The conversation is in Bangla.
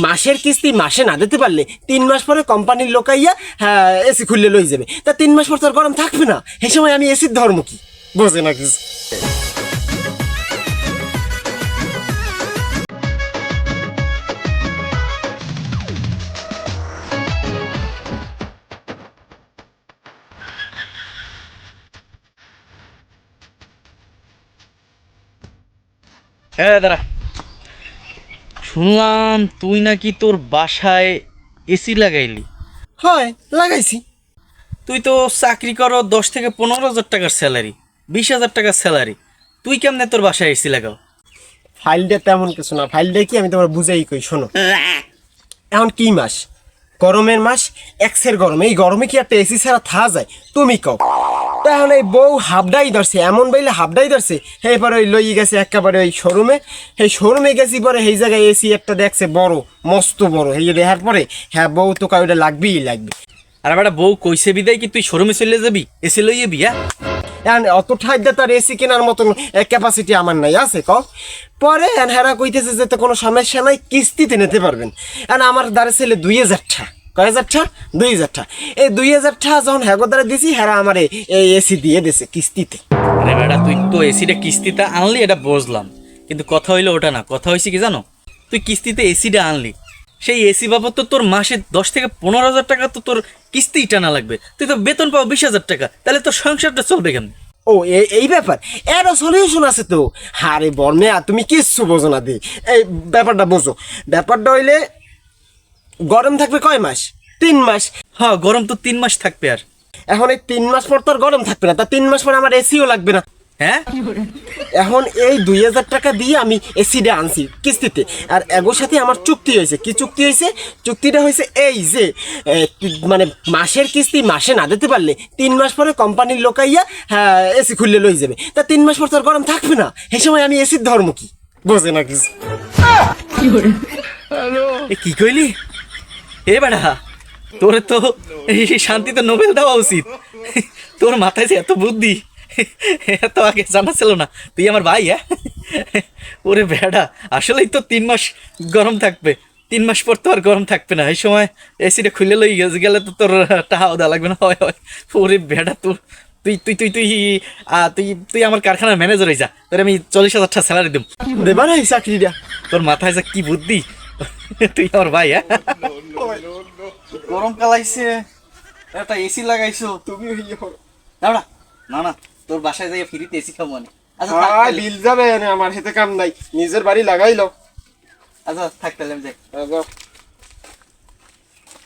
মাসের কিস্তি মাসে না দিতে পারলে 3 মাস পরে কোম্পানির লোক আইয়া হ্যাঁ এসি খুললে লই যাবে। তা 3 মাস পর তো আর গরম থাকবে না, এই সময় আমি এসির ধর্ম কি বোঝে না কিছু। হ্যাঁ দাঁড়া, শুনলাম তুই নাকি তোর বাসায় এসি লাগাইলি। হয় লাগাইছি। তুই তো চাকরি করো 10 থেকে 15 হাজার টাকার স্যালারি, 20 হাজার টাকার স্যালারি, তুই কেমনে তোর বাসায় এসি লাগাও? ফাইলটা তেমন কিছু না, ফাইলটা কি আমি তোমার বুঝাই কই শোনো। এখন কি মাস? গরমের মাস, এক্সের গরম। এই গরমে কি একটা এসি ছাড়া থাকা যায় তুমি কও? তাহলে এই বউ হাফডাই ধরছে, এমন বইলে হাফডাই ধরছে। এরপরে ওই লই গেছে একেবারে ওই শোরুমে, সেই শোরুমে গেছি পরে সেই জায়গায় এসি একটা দেখছে বড়, মস্ত বড়। এই যে দেখার পরে হ্যাঁ বউ তো কাউ ওটা লাগবেই লাগবে। আর বেটা বউ কইছে বিদায় কি তুই শোরুমে চলে যাবি এসি লইয়ে যাবি? হ্যাঁ, এখন অত ঠাইতে তার এসি কেনার মতন ক্যাপাসিটি আমার নাই, আছে কও? পরে হেরা কইতেছে যে তো কোনো সমস্যা নাই, কিস্তিতে নিতে পারবেন। এখন আমার দ্বারে ছেলে 2000 টাকা, কয় হাজার টাকা? 2000 টাকা। এই 2000 টাকা যখন হ্যাগো দ্বারা দিছি হেরা আমার এই এসি দিয়ে দিছে কিস্তিতে। আরে বেটা তুই তো এসিটা কিস্তিতে আনলি এটা বুঝলাম, কিন্তু কথা হইলো ওটা না। কথা হয়েছে কি জানো, তুই কিস্তিতে এসিটা আনলি, সেই এসি বাবদ তো তোর মাসে 10 থেকে 15 হাজার টাকা তো তোর কিস্তি টানা লাগবে। তুই তো বেতন পাও 20 হাজার টাকা, তাহলে তোর সংসারটা চলবে কেন? ও এই ব্যাপার, এরও সলিউশন আছে তো। আরে বর্মে তুমি কিচ্ছু বোঝো না দি, এই ব্যাপারটা বোঝো। ব্যাপারটা হইলে গরম থাকবে কয় মাস? 3 মাস। হ্যাঁ, গরম তো 3 মাস থাকবে। আর এখন এই 3 মাস পর তো আর গরম থাকবে না, তা 3 মাস পর আমার এসিও লাগবে না। হ্যাঁ, এখন এই 2000 টাকা দিয়ে আমি এসিটা আনছি কিস্তিতে। আর এগোর সাথে আমার চুক্তি হয়েছে। কি চুক্তি হয়েছে? চুক্তিটা হয়েছে এই যে মানে মাসের কিস্তি মাসে না দিতে পারলে 3 মাস পরে কোম্পানির লোক আইয়া হ্যাঁ এসি খুললে লই যাবে। তা 3 মাস পর তো আর গরম থাকবে না, এই সময় আমি এসির ধর্ম কি বোঝে না কিছু। এ কি কইলি? এ বেটা তোরে তো এই শান্তিতে নোবেল দেওয়া উচিত। তোর মাথায় যে এত বুদ্ধি, এত আগে জানা ছিল না। তুই আমার ভাই। হ্যাঁ, ওরে বেটা, আসলেই তো 3 মাস গরম থাকবে, 3 মাস পর তো আর গরম থাকবে না। এই সময় এসিটা খুলে লই গেলে তো তোর টাকাও দেওয়া লাগবে না। হয় হয়, ওরে বেটা তোর, তুই তুই তুই তুই তুই তুই আমার কারখানার ম্যানেজার হয়ে যা, তোর আমি 40,000 টাকা স্যালারি দেব। দেবা না এই চাকরিটা? তোর মাথায় যে কি বুদ্ধি, তুই আমার ভাই। হ্যাঁ, গরম কালাইছে, একটা এসি লাগাইছো তুমি না না না, তোর বাসায় যাই ফ্রিতে এসি খাবো মানে। আচ্ছা থাক তাহলে। বিল যাবে, আমার হেতে কাম নাই, নিজের বাড়ি লাগাইলো। আচ্ছা থাক তাহলে আমি যাই।